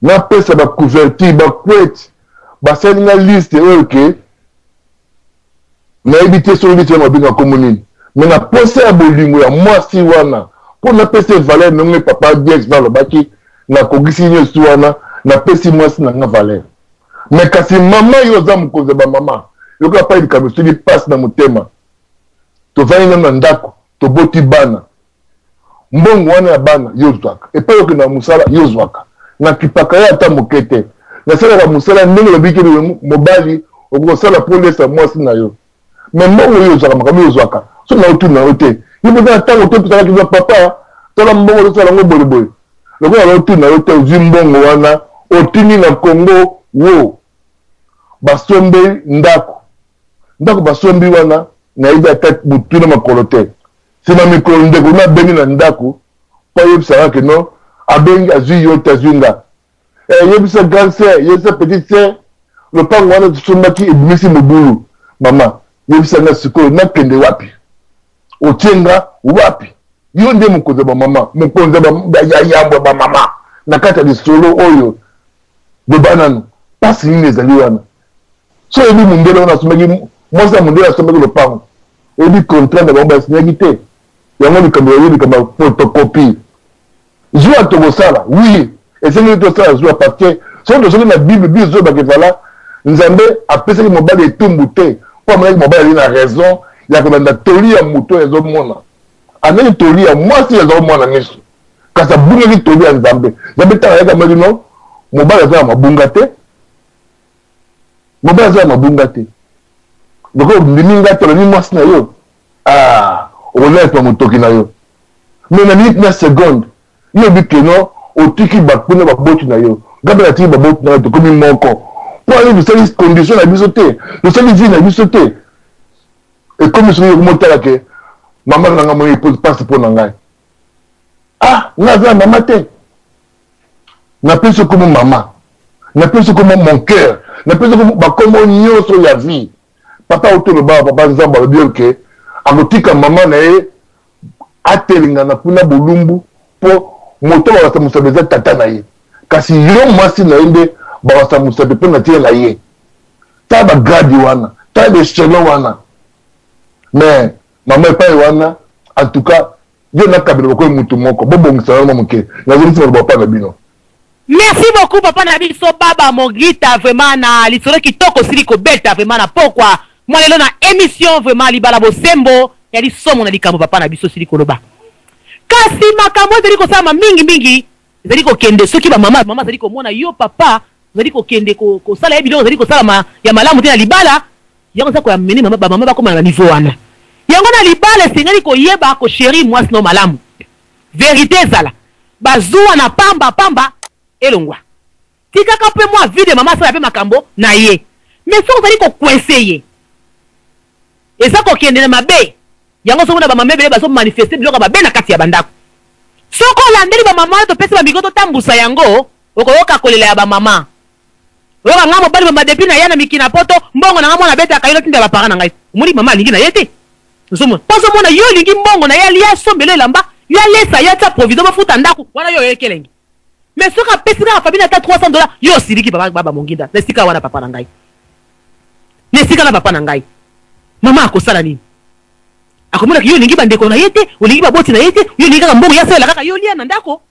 na pesa ba couverture ba couette ba sali na liste OK na éviter sur liste na binga commune mais na poser ya bolingo ya mwasi wana pour na pesa valeur non papa Dieu dans le baki na kogisi nyosu wana na pesi mwasi na nga valeur mais kasi mama yo za mukoze ba mama yo ka pa idika musuli passe na mutema to vani na ndako to boti bana mbongo wana ya bana yo zwaka et pas yo na musala yo zwaka na kipaka ya ata mokete na sala ba musala ndenge lo biki mobali okosala pour laisser mwasi na yo mais mbongo yo zwaka makami yo zwaka so na otu na ote yo bota tango to pisala kiza papa tola mbongo to sala ngo boy loko ya otu na ote zimbongo wana otini na Congo wo basombe ndako basombi wana na ida tat butuna makolote sima mikolo ndeko na bengi na ndako pa yebisa ke no abengi azui yo tazunga yebisa cancer yebisa petit sœur le pango wana tsombaki ebimisi mobulu mama yebisa na sikoyo na kende wapi otenga wapi yo nde mukoze ba mama mukoze ba yayambwa ba mama na kata di solo oyo de banano pasi ni ezali wana so ebi mundele wana someki mwasa mundele someki le pango ebi contrat na bomba sinyaki te yango likambo ya likambo photocopie zwa tokosala oui esengi tosala zwa papier so tosali na bible biso bakevala nzambe apesaki mobali etumbu te po amonaki mobali ali na raison ya kobanda toli ya moto ezomona anani toli ya mwasi ezomona miso kasi abungaki toli ya nzambe nzambe tala yakamaki no mobali aza na mabunga te mobali aza na mabunga te doko liminga te oloni mwasi na yo okolesa motoki na yo mais na minute na seconde yo bike no otiki bakuna baboti na yo gabe na tiki baboti na yo tokomi moko po ali tosali condition na biso te tosali vie na biso te ekomi soki yokomotala ke mama na nga moi pasi mpo na ngai nga aza na mama te napesi komo mama napesi komo mon cœur napesi komo bakomo nyonso ya vie papa otoloba papa nzambe alobi oke akotika mama na ye atelingana kuna bolumbu mpo moto bakasa mosabe eza tata na ye kasi yo mwasi na ye nde bakasa mosabe mpo na tie na ye tala bagradi wana tala bechelon wana mais mama epai wana en tout cas yo nakabela bakoyi mutu moko bobongisa wana moke nazongisi maloba pa na bino. Merci beaucoup papa na biso baba Mogita vraiment na lisolo kitoko sili kobeta vraiment na pokwa moi lelo na émission vraiment libala bosembo ya lisomo na likambo papa na biso sili koloba kasi makambo ezali kosala mingi ezali kokende soki ba mama ezali komona yo papa ezali kokende kosala biloko ezali kosala ya malamu te na libala yango za koyamene ba mama bakoma na niveau wana yango na libala esengeli koyeba ko chéri mwasi no malamu vérité ezala bazuwa na pamba elongwa tikaka pe moi vide mama sala pe makambo na ye mais so ozali kokwese ye eza kokende na mabe yango soko na ba mama ebele baso manifester biloko babe na kati ya bandako soko olandeli ba mama to pesi ba bigoto tambusa yango okoyoka kolela ya ba mama oyoka nga mobali mama depuis na ya na mikina poto mbongo na nga mwana beta kayilo tinda ba parents na ngai omuli mama alingi na ye te nzomo poso mona yo lingi mbongo na ya lia sombelo elamba ya lesa ya ta provision bafuta ndako wana yo yekelengi mais soka pesi na famille ata $300 yo siliki baba monginda nesika wana papa na ngai nesika na papa na ngai mama akosala nini akomona ki yo lingi bandeko na yete olingi baboti na yete yo lingi kaka mbongo ya sala kaka yo lia na ndako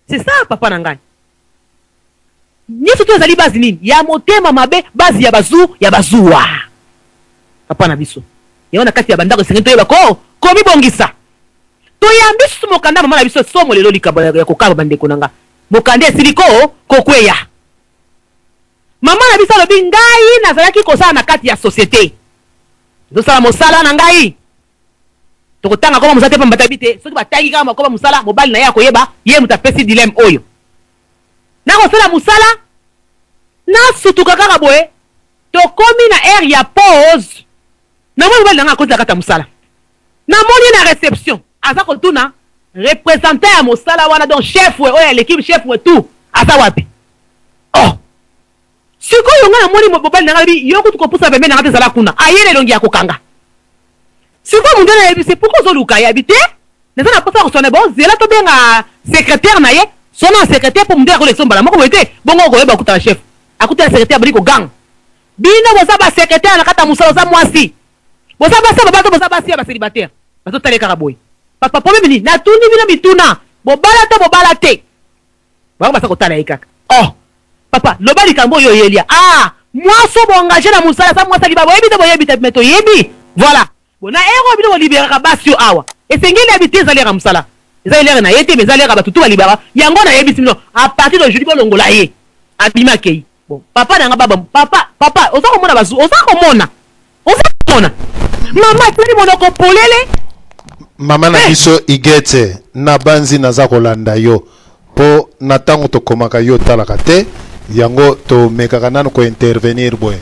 c'est ça papa na ngai nyeso to ezali base nini ya motema mabe base ya bazuwa papa na biso yaona kati ya bandako sengi to yeba ko komi bongisa to yambi su mokanda mama na biso somo lelo likaba ya kokaba bandeko nanga mokande siliko kokweya mama na biso lobi ngai nazalaki kosala na kati ya société dosala mosala na ngai tokotanga koma musate pa mbata bite soki bataki kama koma musala mobali na ye akoyeba ye mutapesi dilemme oyo na kosala musala na sutuka kaka boye tokomi na aire ya pause na mobali na nga akoza kata musala na moni na réception aza kotuna représentant ya mosala wana donc chef we oyo l'équipe chef we tout asa wapi oh sikoyo nga na moni mobali na nga bi yo kutu kopusa pembe na nga te zala kuna ayele longi ya kokanga sikoyo mundu na yebi c'est pourquoi ozoluka ya bite neza na posa kosone bon zela to benga secrétaire na ye son secrétaire pour me dire collection bala moko boyete bongo ko yeba kuta chef akuta secrétaire bali ko gang bino boza ba secrétaire na kata musala za mwasi boza ba sa bato boza ba si ba célibataire bato tale karaboy papa problème ni na tuni bino bituna bobala te ba ba sa ko tala ikaka oh papa lobali kambo yo yelia moi so bo engagé na musala sa mwasa liba boyebi te boyebi te meto yebi voilà bona ero bino libérer basio awa esengeli habiter za lera musala eza lera na yete mais za lera batutu ba libérer yango na yebi sino à partir de jeudi bolongola ye abima kei bon papa na baba papa ozako mona bazu ozako mona mama tini monoko polele mama na biso igete na banzi naza kolanda yo po na tango tokomaka yo talaka te yango to mekaka nanu ko intervenir boy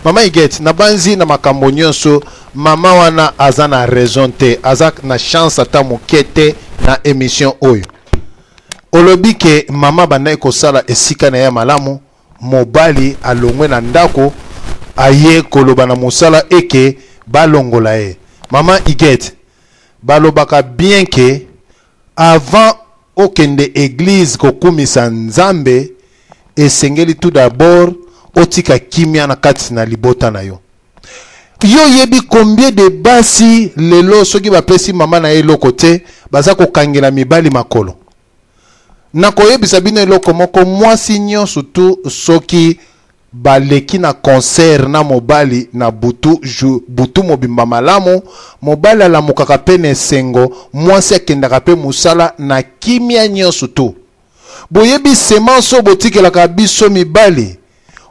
mama igete na banzi na makambo nyonso mama wana aza na raison te aza na chance ata moke te na émission oyo olobi ke mama banda kosala esika na ya malamu mobali alongwe na ndako aye koloba na mosala eke balongola ye mama igete balobaka bien ke avant okende église kokumisa nzambe esengeli tout d'abord otika kimia na kati na libota na yo yebi combien de basi lelo soki bapesi mama na eloko te baza kokangela mibali makolo na koyebisa bino eloko moko mwasi nyonso tu soki baleki na concert na mobali na butu mobimba malamu mobali alamukaka pe na esengo mwasi akendaka pe musala na kimia nyonso tu boyebi semanso botikelaka biso mibali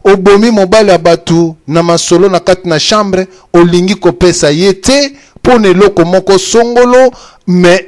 obomi mobali ya batu na masolo na kati na chambre olingi kopesa ye te pona eloko moko songolo me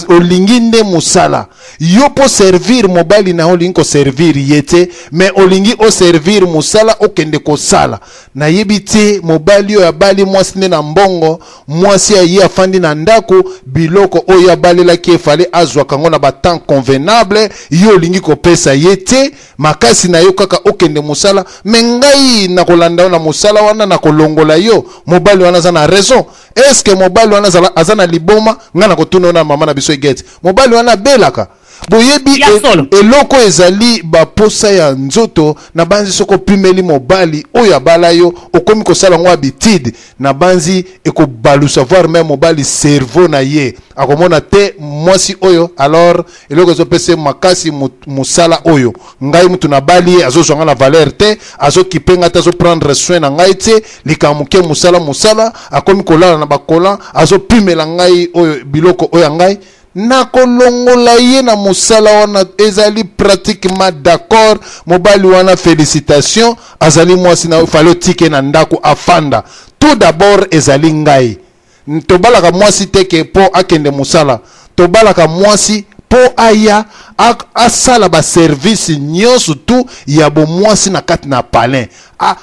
olingi nde musala yo po servir mobali na olingi ko servir yete me olingi o servir musala okende ko sala na yebite mobali yo abali mwasi nde na mbongo mwasi ayi afandi na ndako biloko oyo abalela ki efale azwa kango na batemps convenable yo olingi ko pesa yete makasi na yo kaka okende musala me ngai na kolanda na musala wana na kolongola yo mobali wana za na raison est-ce que mobali wana azana liboma ngana kotuna na mama na biso igete mobali wana belaka boyebi eloko ezali baposa ya nzoto na banzi soko pimeli mobali oyo abala yo okomi kosala ngo habitude na banzi ekobalu savoir même mobali cerveau na ye akomona te mwasi oyo alors eloko ezopese makasi musala oyo ngai mutu na bali azozwanga na valeur te azokipenga te azoprendre soin na ngai te likamuke musala akomi kolala na bakola azopimela ngai oyo biloko oyo ngai na kolongola ye na musala wana ezali pratiquement d'accord mobali wana félicitations azali mwasi na falo tike na ndako afanda tout d'abord ezali ngai tobalaka mwasi teke po akende musala tobalaka mwasi po aya asala ba service nyonso tu ya bo mwasi na kati na palin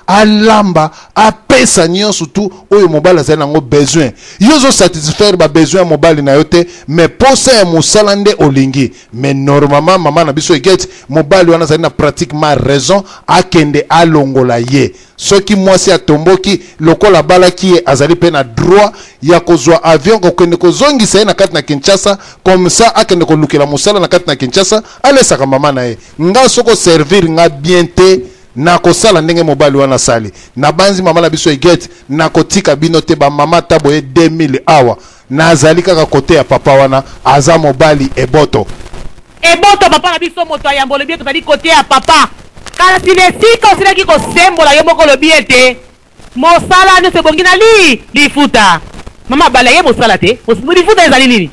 alamba apesa nyonso tu oyo mobali azali nango besoin yozo satisfaire ba besoin mobali na yote mais posa ya musala nde olingi mais normalement mama na biso egeti mobali wana azali na pratiquement raison akende alongola ye soki mwasi atomboki lokola balaki ye azali pe na droit ya kozwa avion kokende kozongisa ye na kati na Kinshasa comme ça akende kolukela musala na kati na Kinshasa alesaka mama na ye nga soko servir nga bien te na kosala ndenge mobali wana sali na banzi mama na biso egeti na kotika bino te ba mama tabo ye 2000 awa na azali kaka kote ya papa wana aza mobali eboto papa na biso moto ayambole bien tozali kote ya papa kala silesika osilaki kosembola yo moko lobi ete mosala nyonso ebongi na lifuta mama bala ye mosala te lifuta ezali nini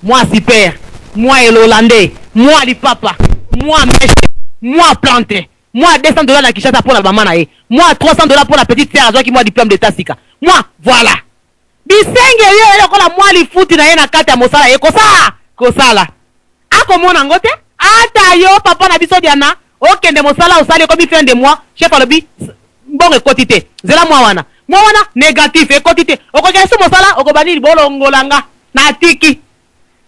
mwasi père moi elolande moi lipapa moi meshe moi plante moi $200 na Kinshasa pour la maman na ye moi $300 pour la petite sœur azwaki moi diplôme d'état sika moi voilà bisenge yo elokola moi lifuti na ye na kati ya mosala ye kosala akomona ngo te ata yo papa na biso diana okende mosala osali komi fin de mois chef alobi mbongo ekoti te zela mwa wana négatif ekoti te okokende so mosala okobani bolongolanga na tiki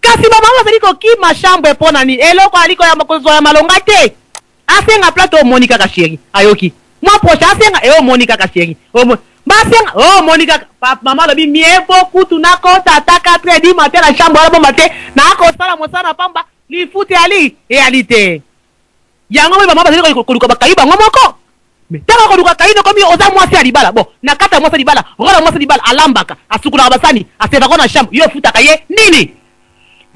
kasi mama bazali kokima chambre mpo nani eloko aliko ya makozwa ya malonga te asenga plateau Monica ka chéri ayoki moi prochain asenga Monica ka chéri basenga Monica mama lobi mieux beaucoup tunako tata 4 du matin la chambre ala bomba te na ko sala mosala pamba lifuta ali réalité yango mwe mama bazali koluka bakayi bango moko mais tanga koluka kayi komi oza mwasi ya libala bon na kata mwasi ya libala rola mwasi ya libala alambaka asukulaka basani asevako na chambre yo futaka ye nini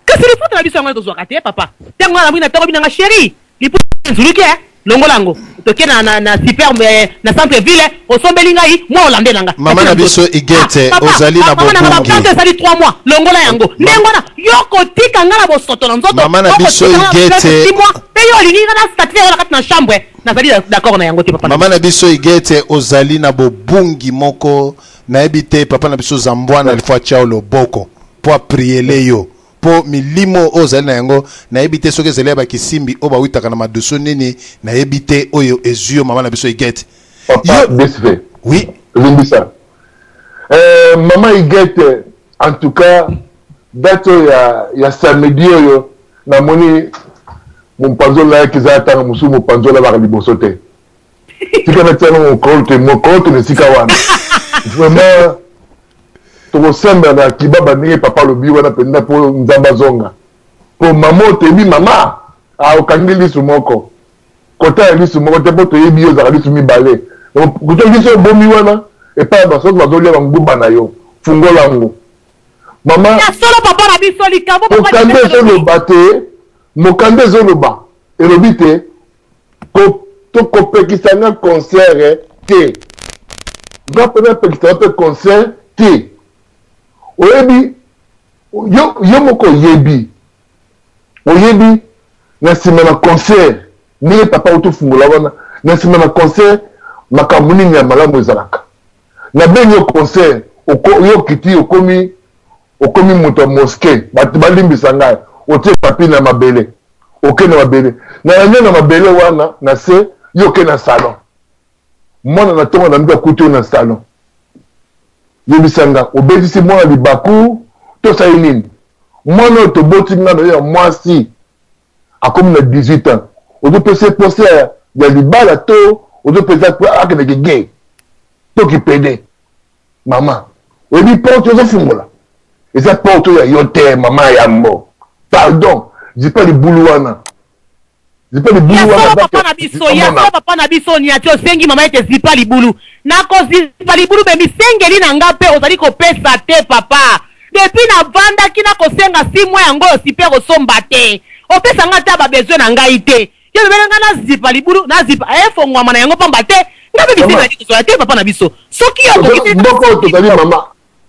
kasi lifuta na biso yango tozwaka te papa ntango na mwina ntango binanga chéri lifuta nzuluki longolango toke na super na centre ville osombeli ngai mwa olande nanga mama na biso igete ozali na bobungi mama na bapante ezali 3 mois longola yango ndengona yo kotika nga na bosoto na nzoto mama na biso igete pe yo olingi nga na statue wana kati na chambre nazali d'accord na yango te papa mama na biso igete ozali na bobungi moko nayebi te papa na biso zambwana alifua tiao loboko po apriele yo po milimo ozali na yango nayebi te soki ezali ya bakisimbi oyo bawitaka na madusu nini nayebi te oyo ezwi mama na biso igete papa desve oui limbisa mama igete en tout cas date ya samedi oyo namoni mopanzola yaki eza tanga mosusu mopanzola baka liboso te tika na tiana mokolo na esika wana vraiment tokosembela na kibaba ndenge papa alobi wana mpenza mpo nzambe azonga mpo mama oteyebi mama okangi lisu moko kota ya lisu moko te mpo toyebi yo ozaka lisu mibale kuta biso ebomi wana epai ya basoki bazolia banguba na yo fungola yango mama mokanda ezoloba te mokanda ezoloba elobi te tokopekisanga concert te nga mpena pekisanga mpe concert te oyebi yo moko oyebi na nsima na concert ndenge papa otofungola wana na nsima na concert makambo nini ya malamu ezalaka na bengi yo concert yo kiti okomi moto ya moske bato balimbisa ngai otie papi na mabele oke na mabele na yango na mabele wana na se yo oke na salon mwana na ntongo na mbi akuti yo na salon yebisanga obetisi mwana libaku tosali nini mwana oyo toboti nga na yo ya mwasi akomi na 18 ans ozopesa pose ya libala to ozopesa akendeke gay to kipede mama oyebi porte ozofungola eza porte ya yo te mama yambo pardon zipa libulu wana papa na biso ni ati osengi mama ete zipa libulu nakozipa libulu me misengeli na nga mpe ozali kopesa te papa depuis navandaki nakosenga si mwa yango oyo sipe kosomba te opesa nga te babezwe na ngai te yo lobele nga nazipa libulu nazipa efongwama na yango pamba te nga mpe bisengali kozola te papa na biso soki yo mboka oyo tozali mama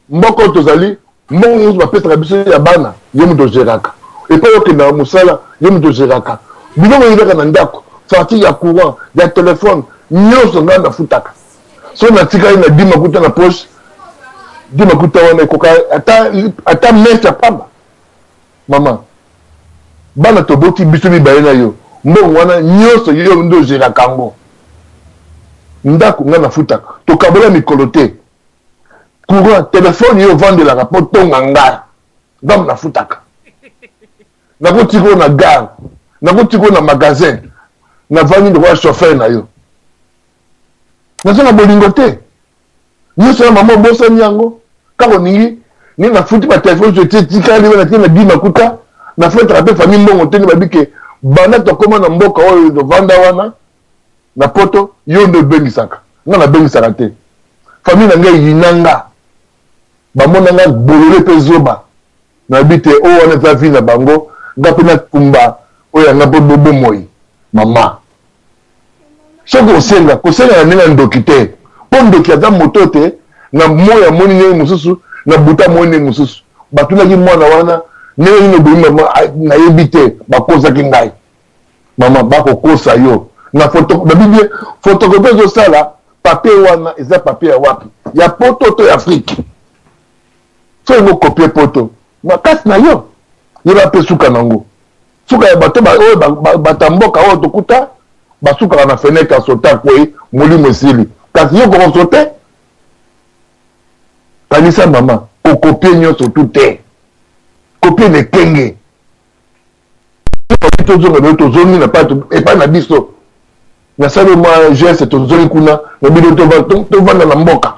mboka oyo tozali mbongo nyonso bapesaka biso ya bana yo moto ogeraka epai okendaka mosala yo moto ogeraka biloko ezaka na ndako facture ya courant ya telefone nyonso ngai nafutaka so natikali na 10 makuta na poche 10 makuta wana ekoka ata mese ya pamba mama bana toboti biso mibale na yo mbongo wana nyonso yo nde ogeraka yango ndako ngai nafutaka tokabola mikolo te courant telefone yo vandelaka mpo tonga ngai ngambo nafutaka nakotiko na gare nakotiko na magasin navandi ndoko ya chauffeur na yo naza na bolingo te nyonso ya mama obosani yango kaka oningi nini nafuti batelefone so etie tikali wana tie na 10 makuta nafetaka mpe famille mbongo te nde babike banda tokóma na mboka oyo tovanda wana na poto yo nde obengisaka nga nabengisaka te famille na ngai yinanga bamonanga bolole mpe zoba nayebi te oyo wana eza vi na bango nga mpe nakumba oyo yanga mpo bomoi mama soki kosenga na ndenge ya ndoki te mpo ndoki aza moto te na moi amoni ndenge mosusu na buta amoni ndenge mosusu batunaki mwana wana ndenge nini obomi mama nayebi te bakozaki ngai mama bakokosa yo na babibie fotokopi ezosala papier wana eza papier ya wapi ya poto to ya afrike so yango kopie poto makasi na yo ye bape suka nango suka ya bato oyo batamboka oyo tokuta basukaka na fenêtre ya sota kwei molimo esili kasi yo kokosote kanisa mama kokopie nyonso tu te kopie nekenge tozonga tozongi na epai na biso nasali mwa geste tozongi kuna na bino tovanda na mboka